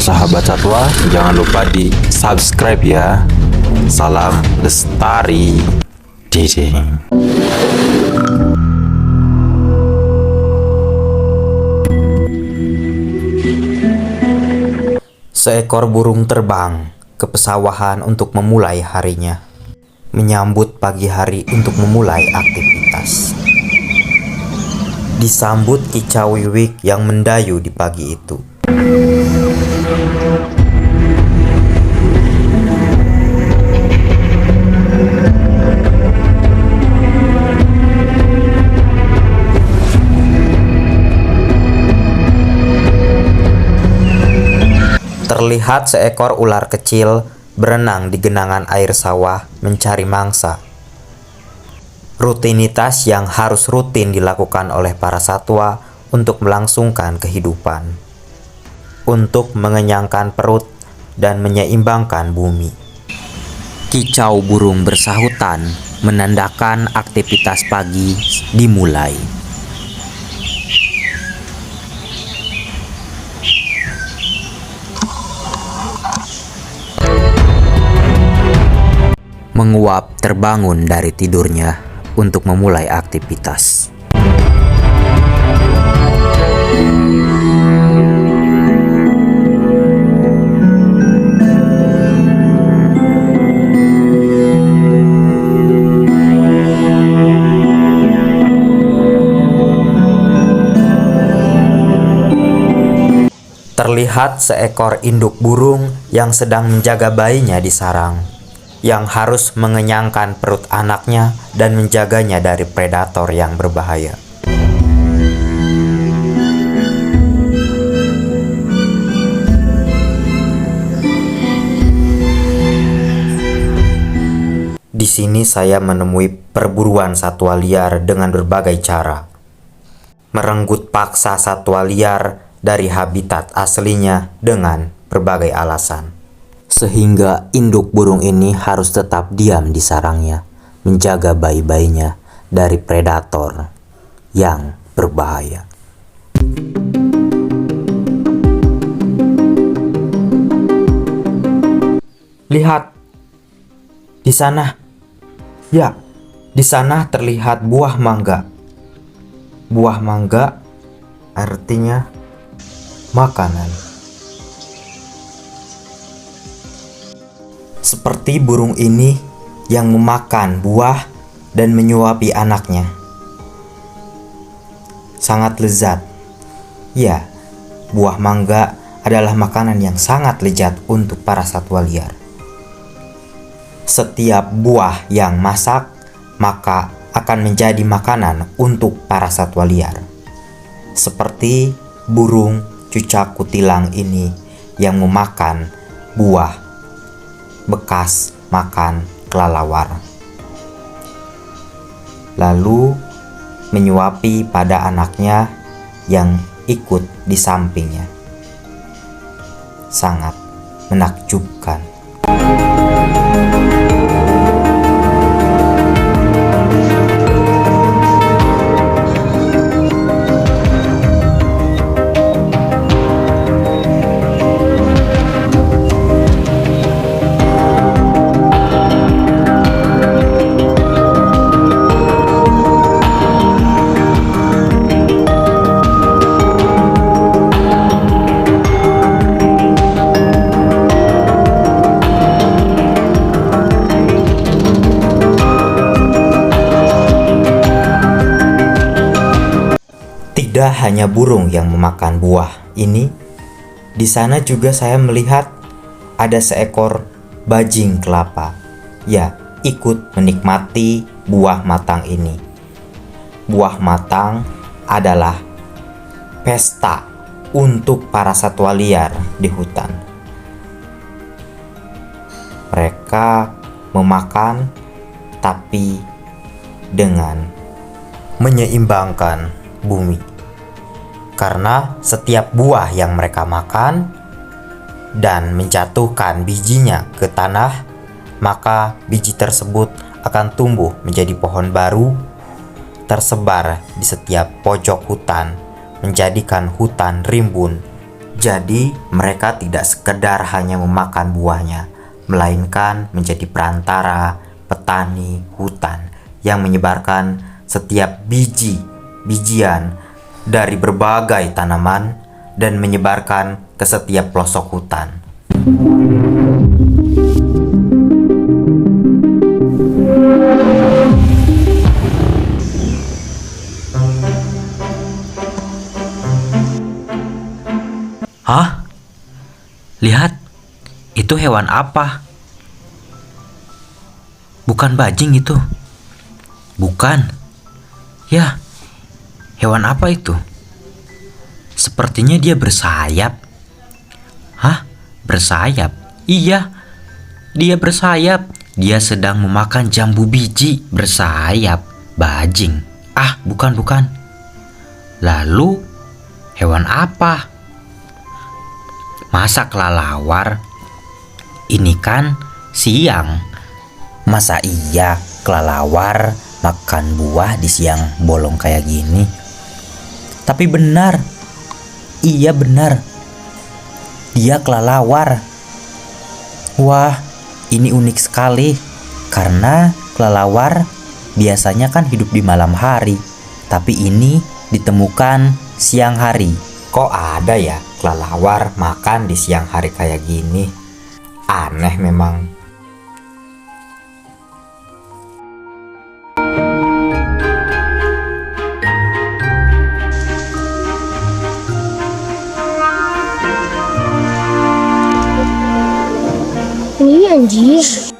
sahabat satwa, jangan lupa di subscribe ya. Salam lestari. Ding. Seekor burung terbang ke pesawahan untuk memulai harinya, menyambut pagi hari untuk memulai aktivitas. Disambut kicau wiwik yang mendayu di pagi itu. Terlihat seekor ular kecil berenang di genangan air sawah mencari mangsa. Rutinitas yang harus rutin dilakukan oleh para satwa untuk melangsungkan kehidupan, untuk mengenyangkan perut dan menyeimbangkan bumi. Kicau burung bersahutan menandakan aktivitas pagi dimulai. Menguap terbangun dari tidurnya untuk memulai aktivitas. Terlihat seekor induk burung yang sedang menjaga bayinya di sarang, yang harus mengenyangkan perut anaknya dan menjaganya dari predator yang berbahaya. Di sini saya menemui perburuan satwa liar dengan berbagai cara. Merenggut paksa satwa liar dari habitat aslinya dengan berbagai alasan. Sehingga induk burung ini harus tetap diam di sarangnya, menjaga bayi-bayinya dari predator yang berbahaya. Lihat di sana. Ya, di sana terlihat buah mangga. Buah mangga artinya makanan. Seperti burung ini yang memakan buah dan menyuapi anaknya. Sangat lezat. Ya, buah mangga adalah makanan yang sangat lezat untuk para satwa liar. Setiap buah yang masak maka akan menjadi makanan untuk para satwa liar. Seperti burung cucak kutilang ini yang memakan buah bekas makan kelelawar, lalu menyuapi pada anaknya yang ikut di sampingnya. Sangat menakjubkan. Tidak hanya burung yang memakan buah ini, di sana juga saya melihat ada seekor bajing kelapa. Ya, ikut menikmati buah matang ini. Buah matang adalah pesta untuk para satwa liar di hutan. Mereka memakan tapi dengan menyeimbangkan bumi. Karena setiap buah yang mereka makan dan menjatuhkan bijinya ke tanah, maka biji tersebut akan tumbuh menjadi pohon baru, tersebar di setiap pojok hutan, menjadikan hutan rimbun Jadi mereka tidak sekedar hanya memakan buahnya, melainkan menjadi perantara petani hutan yang menyebarkan setiap bijian dari berbagai tanaman dan menyebarkan ke setiap pelosok hutan. Hah? Lihat, itu hewan apa? Bukan bajing itu. Bukan. Ya, hewan apa itu? Sepertinya dia bersayap. Hah? Bersayap? Iya, dia bersayap. Dia sedang memakan jambu biji. Bersayap. Bajing. Ah, bukan. Lalu, hewan apa? Masa kelelawar? Ini kan siang. Masa iya kelelawar makan buah di siang bolong kayak gini? Tapi benar. Iya benar. Dia kelelawar. Wah, ini unik sekali. Karena kelelawar biasanya kan hidup di malam hari. Tapi ini ditemukan siang hari. Kok ada ya kelelawar makan di siang hari kayak gini? Aneh memang. Ini anjir.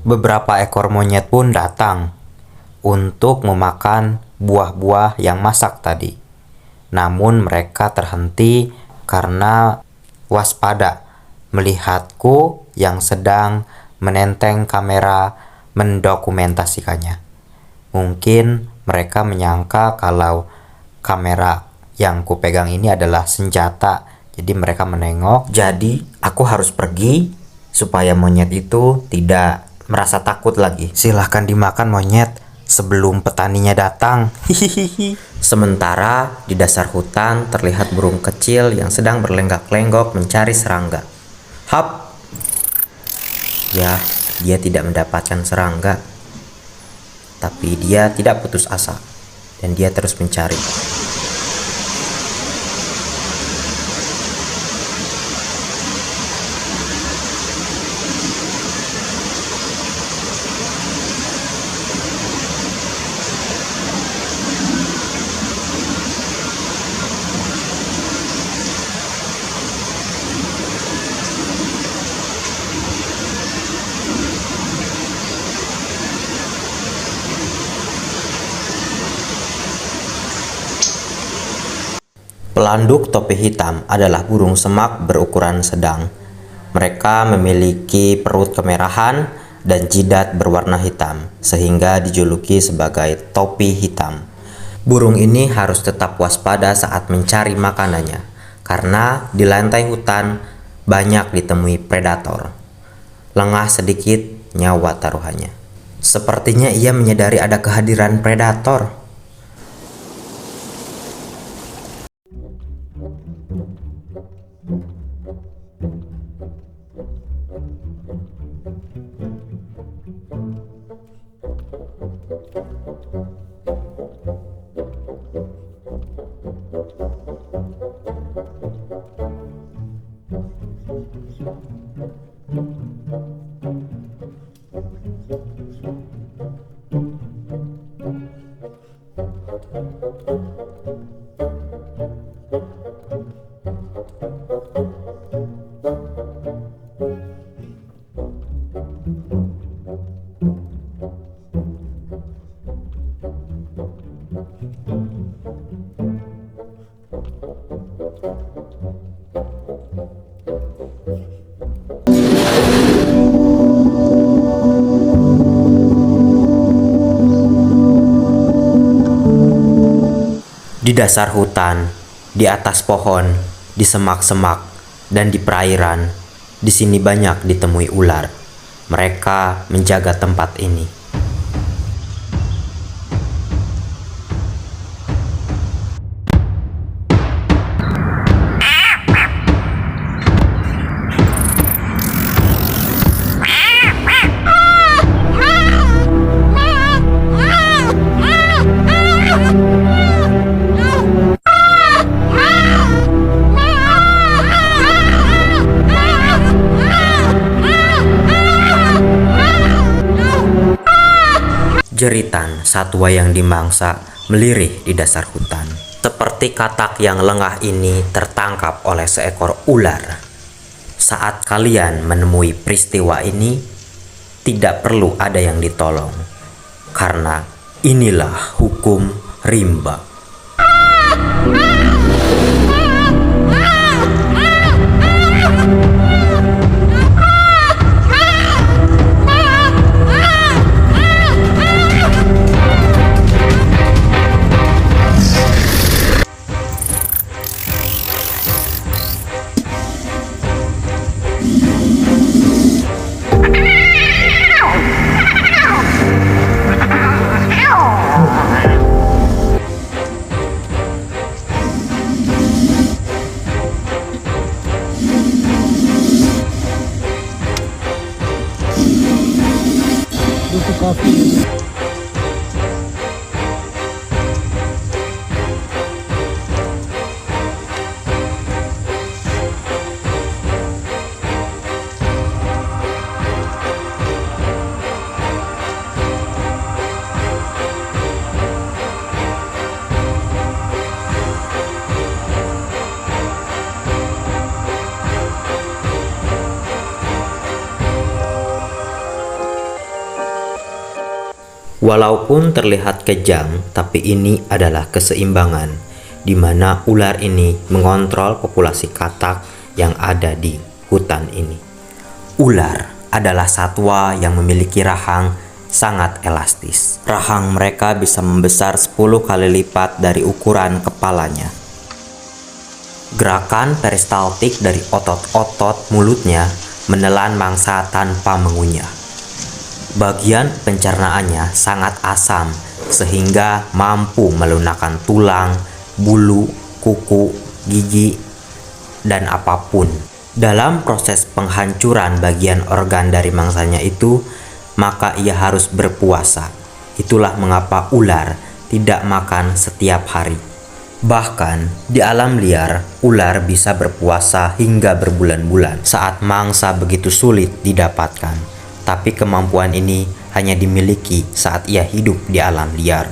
Beberapa ekor monyet pun datang untuk memakan buah-buah yang masak tadi. Namun mereka terhenti karena waspada melihatku yang sedang menenteng kamera mendokumentasikannya. Mungkin mereka menyangka kalau kamera yang kupegang ini adalah senjata. Jadi mereka menengok. Jadi aku harus pergi supaya monyet itu tidak merasa takut lagi. Silahkan dimakan monyet sebelum petaninya datang. Hihihi. Sementara di dasar hutan terlihat burung kecil yang sedang berlenggak-lenggok mencari serangga. Hap! Ya, dia tidak mendapatkan serangga. Tapi dia tidak putus asa dan dia terus mencari. Pelanduk topi hitam adalah burung semak berukuran sedang. Mereka memiliki perut kemerahan dan jidat berwarna hitam, sehingga dijuluki sebagai topi hitam. Burung ini harus tetap waspada saat mencari makanannya, karena di lantai hutan banyak ditemui predator. Lengah sedikit nyawa taruhannya. Sepertinya ia menyadari ada kehadiran predator. Di dasar hutan, di atas pohon, di semak-semak, dan di perairan, di sini banyak ditemui ular. mereka menjaga tempat ini. Jeritan satwa yang dimangsa melirih di dasar hutan. Seperti katak yang lengah ini tertangkap oleh seekor ular. Saat kalian menemui peristiwa ini, tidak perlu ada yang ditolong, karena inilah hukum rimba. Walaupun terlihat kejam, tapi ini adalah keseimbangan, di mana ular ini mengontrol populasi katak yang ada di hutan ini. Ular adalah satwa yang memiliki rahang sangat elastis. Rahang mereka bisa membesar 10 kali lipat dari ukuran kepalanya. Gerakan peristaltik dari otot-otot mulutnya menelan mangsa tanpa mengunyah. Bagian pencernaannya sangat asam sehingga mampu melunakkan tulang, bulu, kuku, gigi, dan apapun. Dalam proses penghancuran bagian organ dari mangsanya itu, maka ia harus berpuasa. Itulah mengapa ular tidak makan setiap hari. Bahkan di alam liar, ular bisa berpuasa hingga berbulan-bulan saat mangsa begitu sulit didapatkan. Tapi kemampuan ini hanya dimiliki saat ia hidup di alam liar.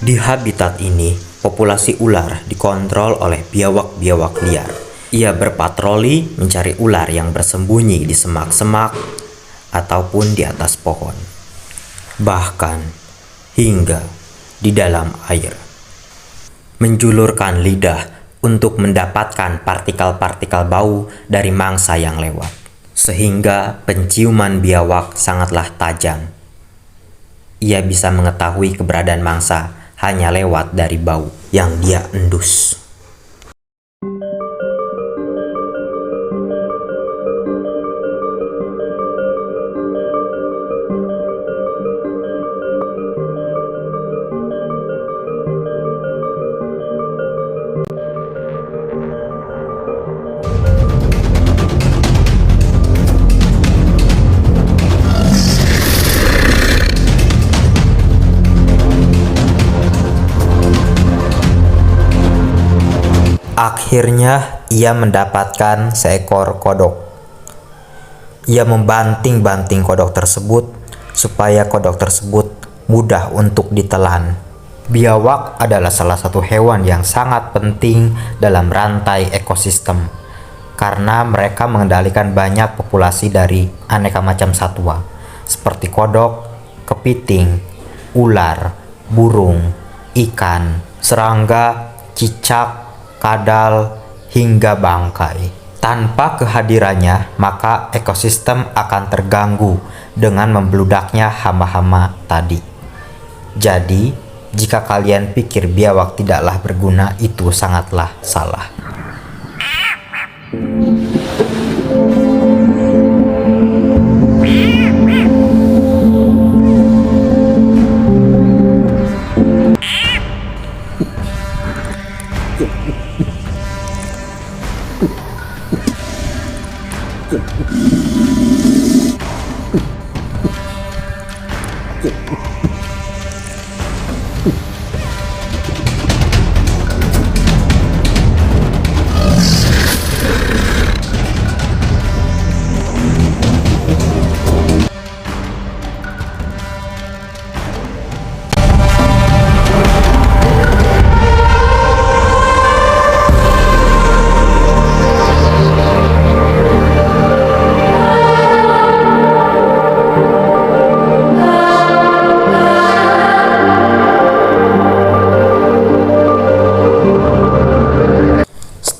Di habitat ini, populasi ular dikontrol oleh biawak-biawak liar. Ia berpatroli mencari ular yang bersembunyi di semak-semak ataupun di atas pohon. Bahkan hingga di dalam air. Menjulurkan lidah untuk mendapatkan partikel-partikel bau dari mangsa yang lewat. Sehingga penciuman biawak sangatlah tajam. Ia bisa mengetahui keberadaan mangsa hanya lewat dari bau yang dia endus. Akhirnya ia mendapatkan seekor kodok. Ia membanting-banting kodok tersebut supaya kodok tersebut mudah untuk ditelan. Biawak adalah salah satu hewan yang sangat penting dalam rantai ekosistem karena mereka mengendalikan banyak populasi dari aneka macam satwa seperti kodok, kepiting, ular, burung, ikan, serangga, cicak, kadal, hingga bangkai. Tanpa kehadirannya, maka ekosistem akan terganggu dengan membludaknya hama-hama tadi. Jadi, jika kalian pikir biawak tidaklah berguna, itu sangatlah salah.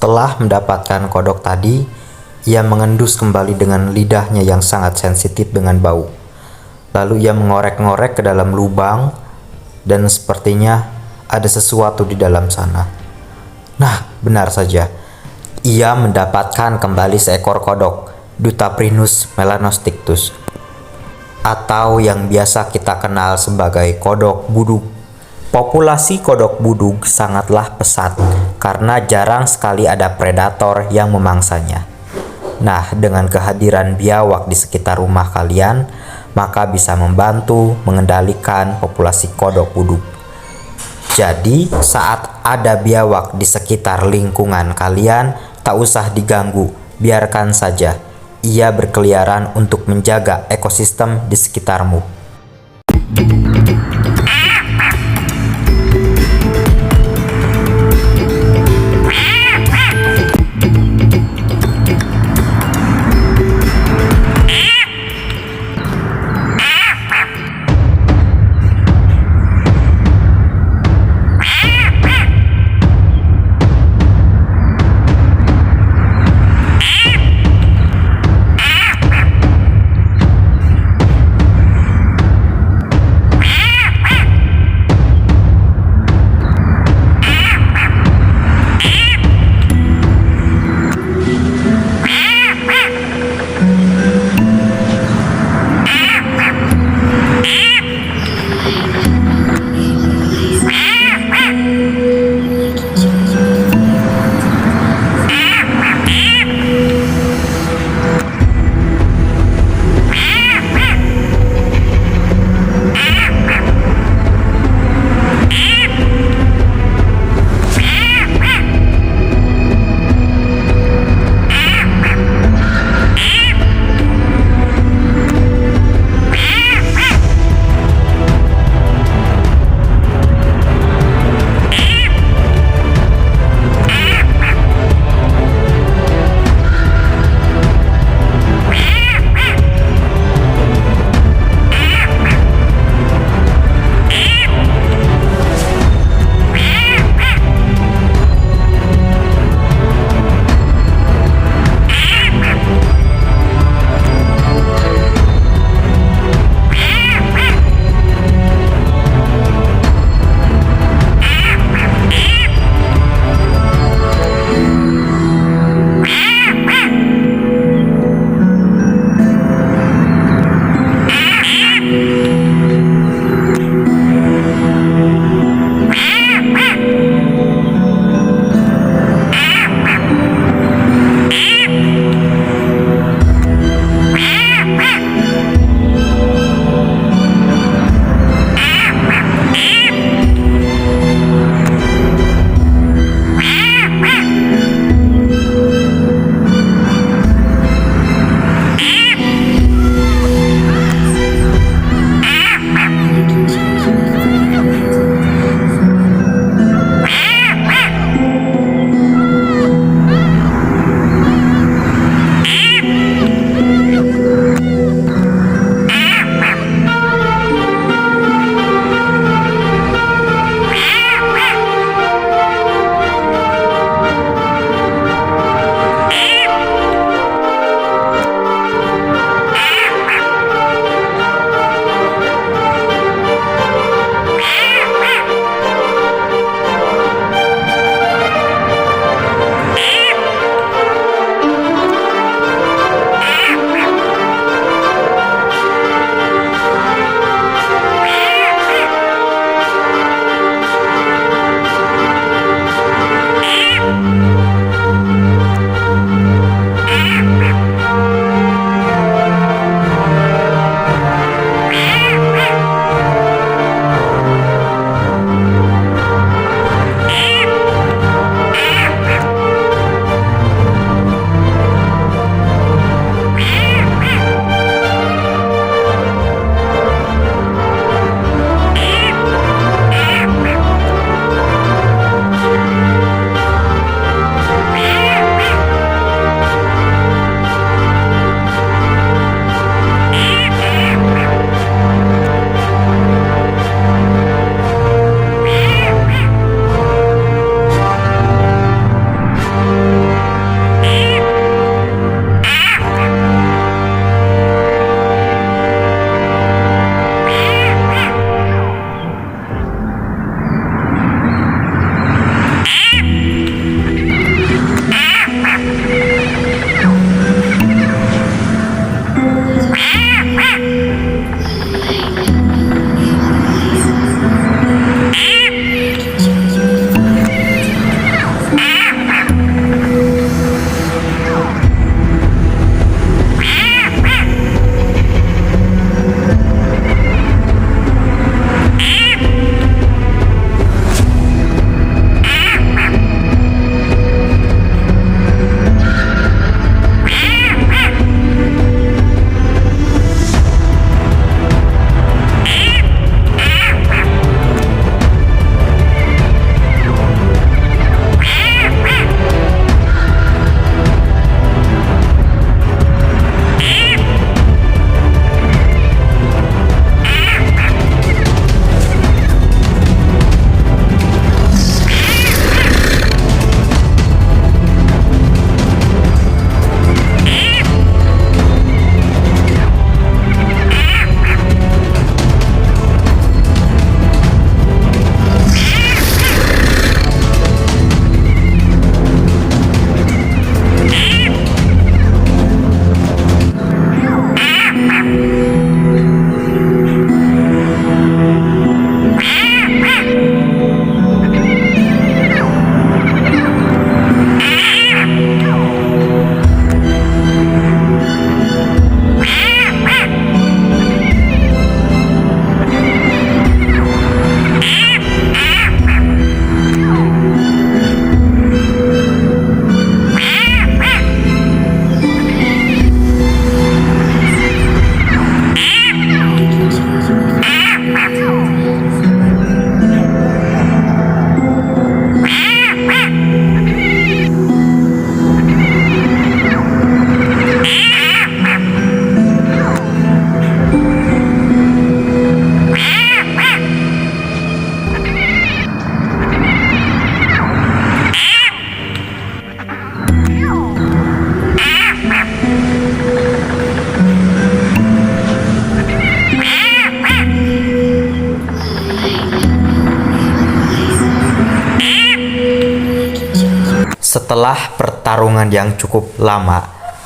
Setelah mendapatkan kodok tadi, ia mengendus kembali dengan lidahnya yang sangat sensitif dengan bau. Lalu ia mengorek-ngorek ke dalam lubang dan sepertinya ada sesuatu di dalam sana. Nah, benar saja. Ia mendapatkan kembali seekor kodok, Dutaprinus melanostictus, atau yang biasa kita kenal sebagai kodok budug. Populasi kodok budug sangatlah pesat karena jarang sekali ada predator yang memangsanya. Nah, dengan kehadiran biawak di sekitar rumah kalian, maka bisa membantu mengendalikan populasi kodok budug. Jadi, saat ada biawak di sekitar lingkungan kalian, tak usah diganggu, biarkan saja. Ia berkeliaran untuk menjaga ekosistem di sekitarmu. Setelah pertarungan yang cukup lama,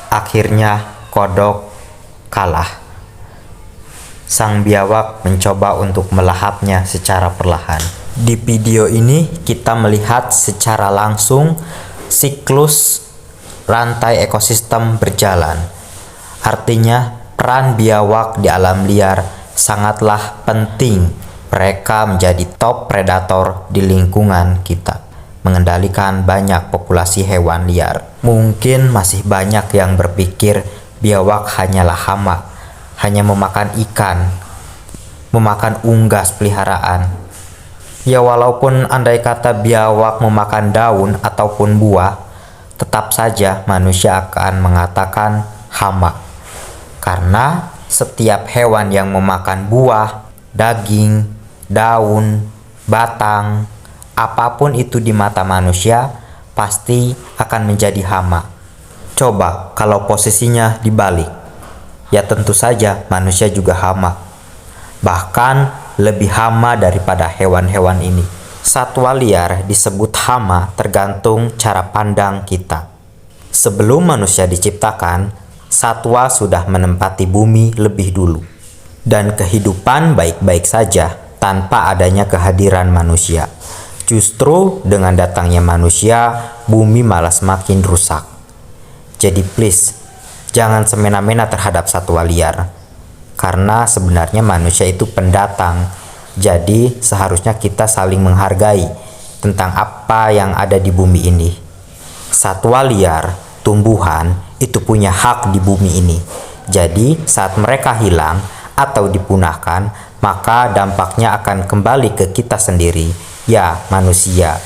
akhirnya kodok kalah. Sang biawak mencoba untuk melahapnya secara perlahan. Di video ini kita melihat secara langsung siklus rantai ekosistem berjalan. Artinya peran biawak di alam liar sangatlah penting. Mereka menjadi top predator di lingkungan kita, mengendalikan banyak populasi hewan liar. Mungkin masih banyak yang berpikir biawak hanyalah hama, hanya memakan ikan, memakan unggas peliharaan. Ya, walaupun andai kata biawak memakan daun ataupun buah, tetap saja manusia akan mengatakan hama. Karena setiap hewan yang memakan buah, daging, daun, batang, apapun itu di mata manusia pasti akan menjadi hama. Coba kalau posisinya dibalik, ya tentu saja manusia juga hama. Bahkan lebih hama daripada hewan-hewan ini. Satwa liar disebut hama tergantung cara pandang kita. Sebelum manusia diciptakan, satwa sudah menempati bumi lebih dulu. Dan kehidupan baik-baik saja tanpa adanya kehadiran manusia. Justru dengan datangnya manusia, bumi malah semakin rusak. Jadi please, jangan semena-mena terhadap satwa liar. Karena sebenarnya manusia itu pendatang. Jadi seharusnya kita saling menghargai tentang apa yang ada di bumi ini. Satwa liar, tumbuhan, itu punya hak di bumi ini. Jadi saat mereka hilang atau dipunahkan, maka dampaknya akan kembali ke kita sendiri, ya manusia.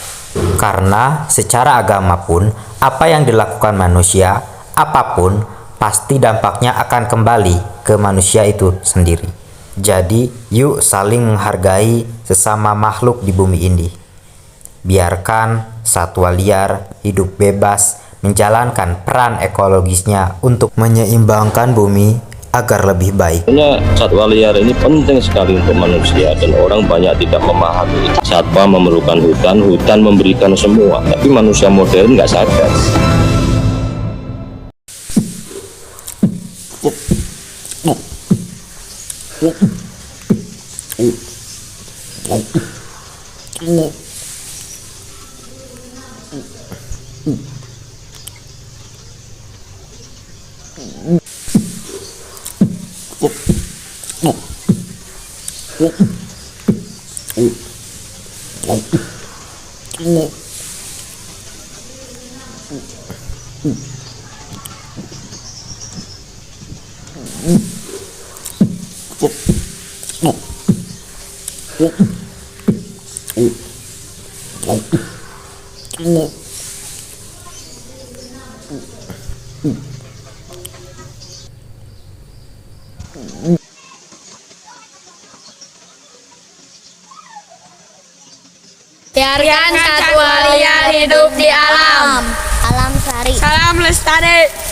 Karena secara agama pun, apa yang dilakukan manusia, apapun, pasti dampaknya akan kembali ke manusia itu sendiri. Jadi, yuk saling menghargai sesama makhluk di bumi ini. Biarkan satwa liar hidup bebas, menjalankan peran ekologisnya untuk menyeimbangkan bumi agar lebih baik. Sebenarnya satwa liar ini penting sekali untuk manusia dan orang banyak tidak memahami. Satwa memerlukan hutan, hutan memberikan semua, tapi manusia modern nggak sadar. Biarkan satwa liar hidup di alam. Alam sari. Salam lestari.